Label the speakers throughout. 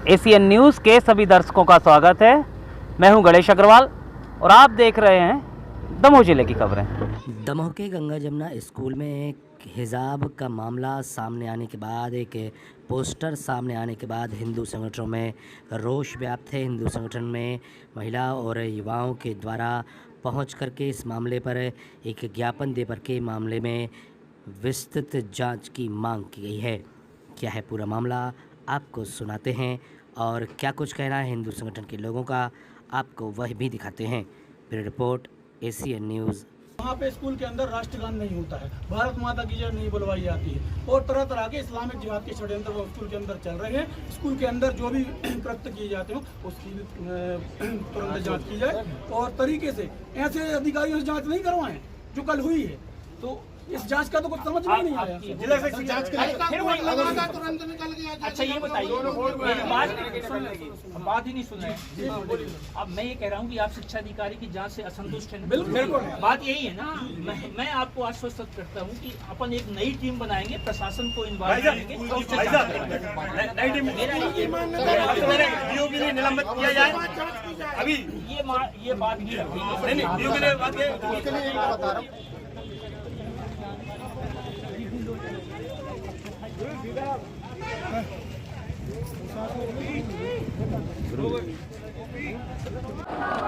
Speaker 1: ACN news के सभी दर्शकों का स्वागत है। मैं हूं गणेश अग्रवाल और आप देख रहे हैं दमोह जिले की खबरें।
Speaker 2: दमोह के गंगा जमुना स्कूल में एक हिजाब का मामला सामने आने के बाद, एक पोस्टर सामने आने के बाद हिंदू संगठनों में रोष व्याप्त है। हिंदू संगठन में महिला और युवाओं के द्वारा पहुंच करके इस मामले पर एक ज्ञापन दे कर के मामले में विस्तृत जांच की मांग की गई है। क्या है पूरा मामला, आपको सुनाते हैं और क्या कुछ कहना है हिंदू संगठन के लोगों का, आपको वह भी दिखाते हैं। Bureau report, ACN news.
Speaker 3: वहाँ पे स्कूल के अंदर राष्ट्रगान नहीं होता है, भारत माता की जय नहीं बुलवाई जाती है और तरह तरह के इस्लामिक जिहाद के षड्यंत्र वो स्कूल के अंदर चल रहे हैं। स्कूल के अंदर जो भी कृत्य किए जाते हो उसकी तुरंत जांच की जाए और तरीके से ऐसे अधिकारियों से जांच नहीं करवाएं जो कल हुई है। तो इस जांच का तो कुछ समझ में नहीं आया। जिला से जांच
Speaker 4: अच्छा ये बताइए, बात ही नहीं सुन रहे। अब मैं ये कह रहा हूँ कि आप शिक्षा अधिकारी की जांच से असंतुष्ट हैं।
Speaker 3: बिल्कुल
Speaker 4: बात यही है ना। मैं आपको आश्वस्त करता हूँ कि अपन एक नई टीम बनाएंगे, प्रशासन को इन्वॉल्व करेंगे और उससे जांच करेंगे।
Speaker 5: निलंबित किया जाए। अभी
Speaker 4: ये बात नहीं।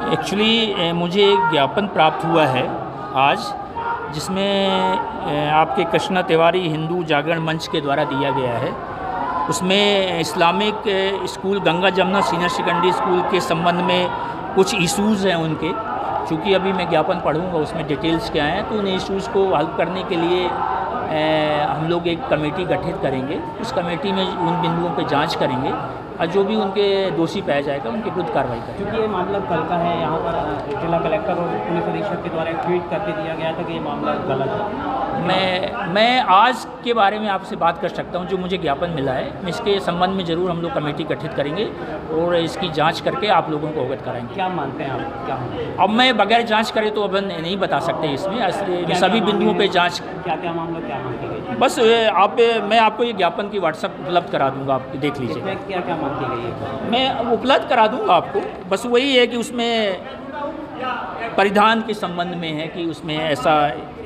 Speaker 4: एक्चुअली मुझे एक ज्ञापन प्राप्त हुआ है आज, जिसमें आपके कृष्णा तिवारी हिंदू जागरण मंच के द्वारा दिया गया है। उसमें Islamic school Ganga Jamuna senior secondary school के संबंध में कुछ इश्यूज़ हैं उनके। चूँकि अभी मैं ज्ञापन पढ़ूंगा उसमें डिटेल्स क्या हैं, तो उन इश्यूज़ को हल करने के लिए हम लोग एक कमेटी गठित करेंगे। उस कमेटी में उन बिंदुओं पे जांच करेंगे और जो भी उनके दोषी पाया जाएगा उनके विरुद्ध कार्रवाई करेंगे।
Speaker 1: क्योंकि ये मामला कल का है, यहाँ पर जिला कलेक्टर और पुलिस अधीक्षक के द्वारा ट्वीट करके दिया गया था कि ये मामला गलत है।
Speaker 4: मैं आज के बारे में आपसे बात कर सकता हूँ, जो मुझे ज्ञापन मिला है। इसके संबंध में ज़रूर हम लोग कमेटी गठित करेंगे और इसकी जांच करके आप लोगों को अवगत कराएंगे।
Speaker 1: क्या मानते हैं आप, क्या
Speaker 4: अब मैं बगैर जांच करे तो अब नहीं बता सकते इसमें, इसलिए सभी बिंदुओं पे जांच।
Speaker 1: क्या मामला, क्या मांग की गई?
Speaker 4: बस मैं आपको ये ज्ञापन की व्हाट्सएप उपलब्ध करा दूंगा, आप देख लीजिए।
Speaker 1: क्या मांग की गई है?
Speaker 4: मैं उपलब्ध करा दूंगा आपको। बस वही है कि उसमें परिधान के संबंध में है कि उसमें ऐसा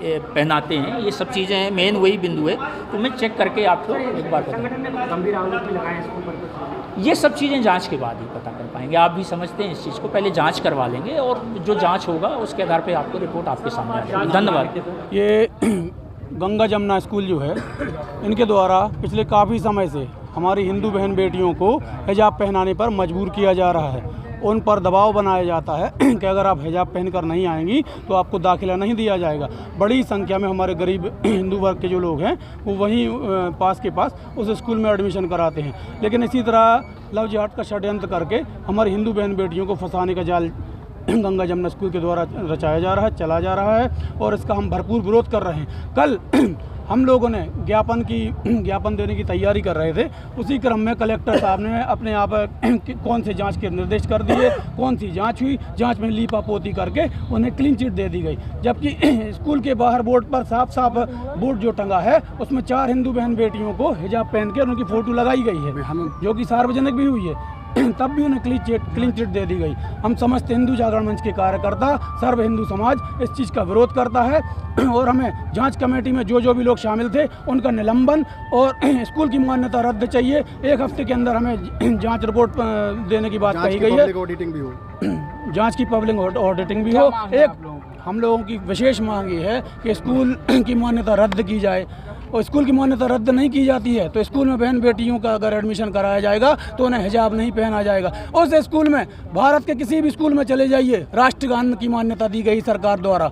Speaker 4: पहनाते हैं, ये सब चीज़ें हैं, मेन वही बिंदु है। तो मैं चेक करके आपको एक बार
Speaker 1: गंभीर आरोप भी लगाए स्कूल पर।
Speaker 4: ये सब चीज़ें जांच के बाद ही पता कर पाएंगे। आप भी समझते हैं इस चीज़ को, पहले जांच करवा लेंगे और जो जांच होगा उसके आधार पे आपको रिपोर्ट आपके सामने आ जाएगी। धन्यवाद।
Speaker 3: ये गंगा जमुना स्कूल जो है, इनके द्वारा पिछले काफ़ी समय से हमारी हिंदू बहन बेटियों को हिजाब पहनाने पर मजबूर किया जा रहा है। उन पर दबाव बनाया जाता है कि अगर आप हिजाब पहनकर नहीं आएंगी तो आपको दाखिला नहीं दिया जाएगा। बड़ी संख्या में हमारे गरीब हिंदू वर्ग के जो लोग हैं वो वहीं पास के पास उस स्कूल में एडमिशन कराते हैं। लेकिन इसी तरह लव जिहाद का षड्यंत्र करके हमारी हिंदू बहन बेटियों को फंसाने का जाल गंगा जमुना स्कूल के द्वारा रचाया जा रहा है, चला जा रहा है और इसका हम भरपूर विरोध कर रहे हैं। कल हम लोगों ने ज्ञापन देने की तैयारी कर रहे थे, उसी क्रम में कलेक्टर साहब ने अपने आप कौन से जांच के निर्देश कर दिए, कौन सी जांच हुई, जांच में लीपापोती करके उन्हें क्लीन चिट दे दी गई। जबकि स्कूल के बाहर बोर्ड पर साफ बोर्ड जो टंगा है उसमें 4 हिंदू बहन बेटियों को हिजाब पहन के उनकी फ़ोटो लगाई गई है, जो कि सार्वजनिक भी हुई है। तब भी उन्हें क्लीन चिट दे दी गई। हम समस्त हिंदू जागरण मंच के कार्यकर्ता, सर्व हिंदू समाज इस चीज़ का विरोध करता है और हमें जांच कमेटी में जो भी लोग शामिल थे उनका निलंबन और स्कूल की मान्यता रद्द चाहिए। 1 हफ्ते के अंदर हमें जांच रिपोर्ट देने की बात कही गई है। जांच की पब्लिक ऑडिटिंग भी हो। एक हम लोगों की विशेष मांग ये है कि स्कूल की मान्यता रद्द की जाए और स्कूल की मान्यता रद्द नहीं की जाती है तो स्कूल में बहन बेटियों का अगर एडमिशन कराया जाएगा तो उन्हें हिजाब नहीं पहना जाएगा। उस स्कूल में, भारत के किसी भी स्कूल में चले जाइए, राष्ट्रगान की मान्यता दी गई सरकार द्वारा,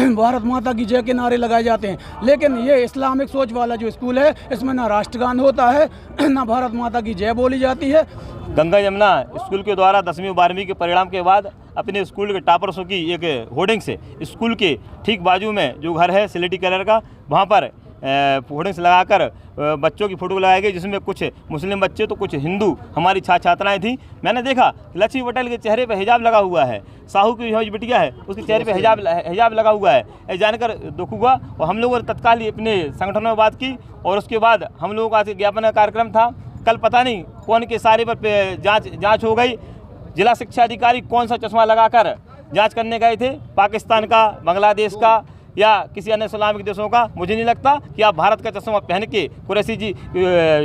Speaker 3: भारत माता की जय के नारे लगाए जाते हैं। लेकिन ये इस्लामिक सोच वाला जो स्कूल है इसमें ना राष्ट्रगान होता है ना भारत माता की जय बोली जाती है।
Speaker 5: गंगा जमुना स्कूल के द्वारा 10वीं 12वीं के परिणाम के बाद अपने स्कूल के टॉपर्सों की एक होर्डिंग से स्कूल के ठीक बाजू में जो घर है सिलेटी कलर का, वहाँ पर होर्डिंग्स लगाकर बच्चों की फ़ोटो लगाई गई, जिसमें कुछ मुस्लिम बच्चे तो कुछ हिंदू हमारी छात्राएं थीं। मैंने देखा लक्ष्मी पटेल के चेहरे पर हिजाब लगा हुआ है, साहू की जो बिटिया है उसके चेहरे पे हिजाब लगा हुआ है। ये जानकर दुख हुआ और हम लोगों ने तत्काल ही अपने संगठनों में बात की और उसके बाद हम लोगों का ज्ञापन का कार्यक्रम था। कल पता नहीं कौन के इशारे पर जांच हो गई। जिला शिक्षा अधिकारी कौन सा चश्मा लगाकर जांच करने गए थे, पाकिस्तान का, बांग्लादेश का या किसी अन्य इस्लामिक देशों का? मुझे नहीं लगता कि आप भारत का चश्मा पहन के कुरैशी जी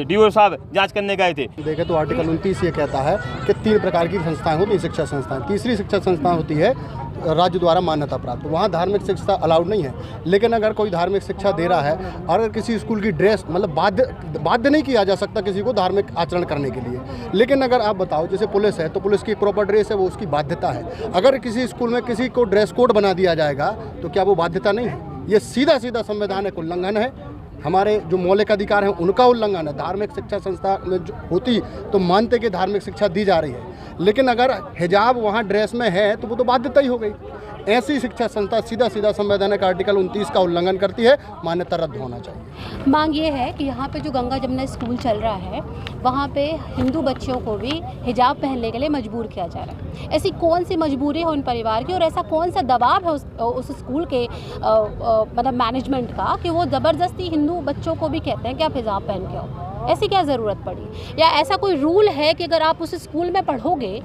Speaker 5: डीओ साहब जांच करने गए थे।
Speaker 6: देखें तो आर्टिकल 29 ये कहता है कि 3 प्रकार की संस्थाएं होती हैं शिक्षा संस्थाएं। तीसरी शिक्षा संस्थान होती है राज्य द्वारा मान्यता प्राप्त, वहाँ धार्मिक शिक्षा अलाउड नहीं है। लेकिन अगर कोई धार्मिक शिक्षा दे रहा है और अगर किसी स्कूल की ड्रेस मतलब बाध्य नहीं किया जा सकता किसी को धार्मिक आचरण करने के लिए। लेकिन अगर आप बताओ जैसे पुलिस है तो पुलिस की प्रॉपर ड्रेस है, वो उसकी बाध्यता है। अगर किसी स्कूल में किसी को ड्रेस कोड बना दिया जाएगा तो क्या वो बाध्यता नहीं है? ये सीधा संवैधानिक उल्लंघन है, हमारे जो मौलिक अधिकार हैं उनका उल्लंघन है। धार्मिक शिक्षा संस्था में जो होती तो मानते कि धार्मिक शिक्षा दी जा रही है, लेकिन अगर हिजाब वहाँ ड्रेस में है तो वो तो बाध्यता ही हो गई। ऐसी शिक्षा संस्था सीधा संवैधानिक आर्टिकल 29 का उल्लंघन करती है, मान्यता रद्द होना चाहिए।
Speaker 7: मांग ये है कि यहाँ पे जो गंगा जमुना स्कूल चल रहा है वहाँ पे हिंदू बच्चों को भी हिजाब पहनने के लिए मजबूर किया जा रहा है। ऐसी कौन सी मजबूरी है उन परिवार की और ऐसा कौन सा दबाव है उस स्कूल के मतलब मैनेजमेंट का कि वो ज़बरदस्ती हिंदू बच्चों को भी कहते हैं कि आप हिजाब पहन के आओ? ऐसी क्या ज़रूरत पड़ी? या ऐसा कोई रूल है कि अगर आप उस स्कूल में पढ़ोगे,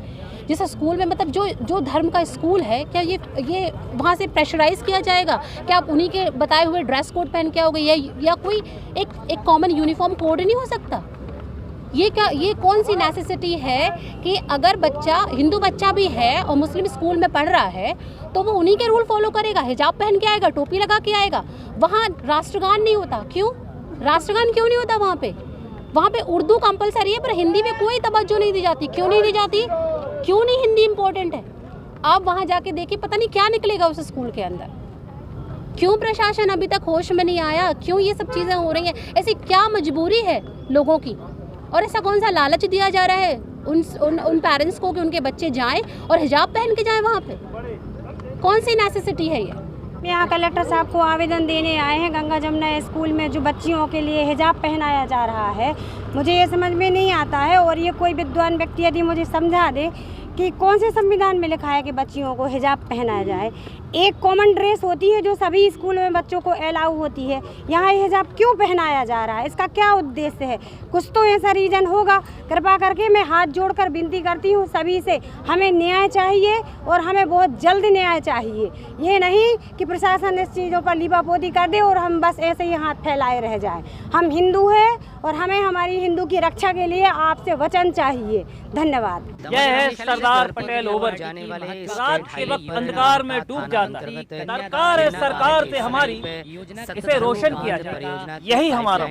Speaker 7: जिस स्कूल में मतलब जो धर्म का स्कूल है, क्या ये वहाँ से प्रेशराइज़ किया जाएगा कि आप उन्हीं के बताए हुए ड्रेस कोड पहन के आओगे या कोई एक कॉमन यूनिफॉर्म कोड नहीं हो सकता? ये कौन सी नेसेसिटी है कि अगर बच्चा हिंदू बच्चा भी है और मुस्लिम स्कूल में पढ़ रहा है तो वो उन्हीं के रूल फॉलो करेगा, हिजाब पहन के आएगा, टोपी लगा के आएगा। वहाँ राष्ट्रगान नहीं होता, क्यों? राष्ट्रगान क्यों नहीं होता वहाँ पे उर्दू कंपलसरी है पर हिंदी में कोई तवज्जो नहीं दी जाती। क्यों नहीं दी जाती? क्यों नहीं हिंदी इम्पोर्टेंट है? आप वहाँ जाके देखिए, पता नहीं क्या निकलेगा उस स्कूल के अंदर। क्यों प्रशासन अभी तक होश में नहीं आया? क्यों ये सब चीज़ें हो रही हैं? ऐसी क्या मजबूरी है लोगों की? और ऐसा कौन सा लालच दिया जा रहा है उन पेरेंट्स को कि उनके बच्चे जाएं और हिजाब पहन के जाएं वहाँ पे? कौन सी नेसेसिटी है ये?
Speaker 8: यहाँ कलेक्टर साहब को आवेदन देने आए हैं। गंगा जमुना स्कूल में जो बच्चियों के लिए हिजाब पहनाया जा रहा है, मुझे ये समझ में नहीं आता है। और ये कोई विद्वान व्यक्ति यदि मुझे समझा दे कि कौन से संविधान में लिखा है कि बच्चियों को हिजाब पहनाया जाए। एक कॉमन ड्रेस होती है जो सभी स्कूल में बच्चों को अलाउ होती है, यहाँ ये हिजाब क्यों पहनाया जा रहा है? इसका क्या उद्देश्य है? कुछ तो ऐसा रीज़न होगा। कृपा करके मैं हाथ जोड़कर विनती करती हूँ सभी से, हमें न्याय चाहिए और हमें बहुत जल्द न्याय चाहिए। ये नहीं कि प्रशासन इस चीज़ों पर लीपापोती कर दे और हम बस ऐसे ही हाथ फैलाए रह जाएं। हम हिंदू हैं और हमें हमारी हिंदू की रक्षा के लिए आपसे वचन चाहिए। धन्यवाद।
Speaker 1: यह है सरदार पटेल ओवर रात के वक्त अंधकार में डूब जाता है। सरकार है, सरकार से हमारी इसे रोशन किया जाए, यही हमारा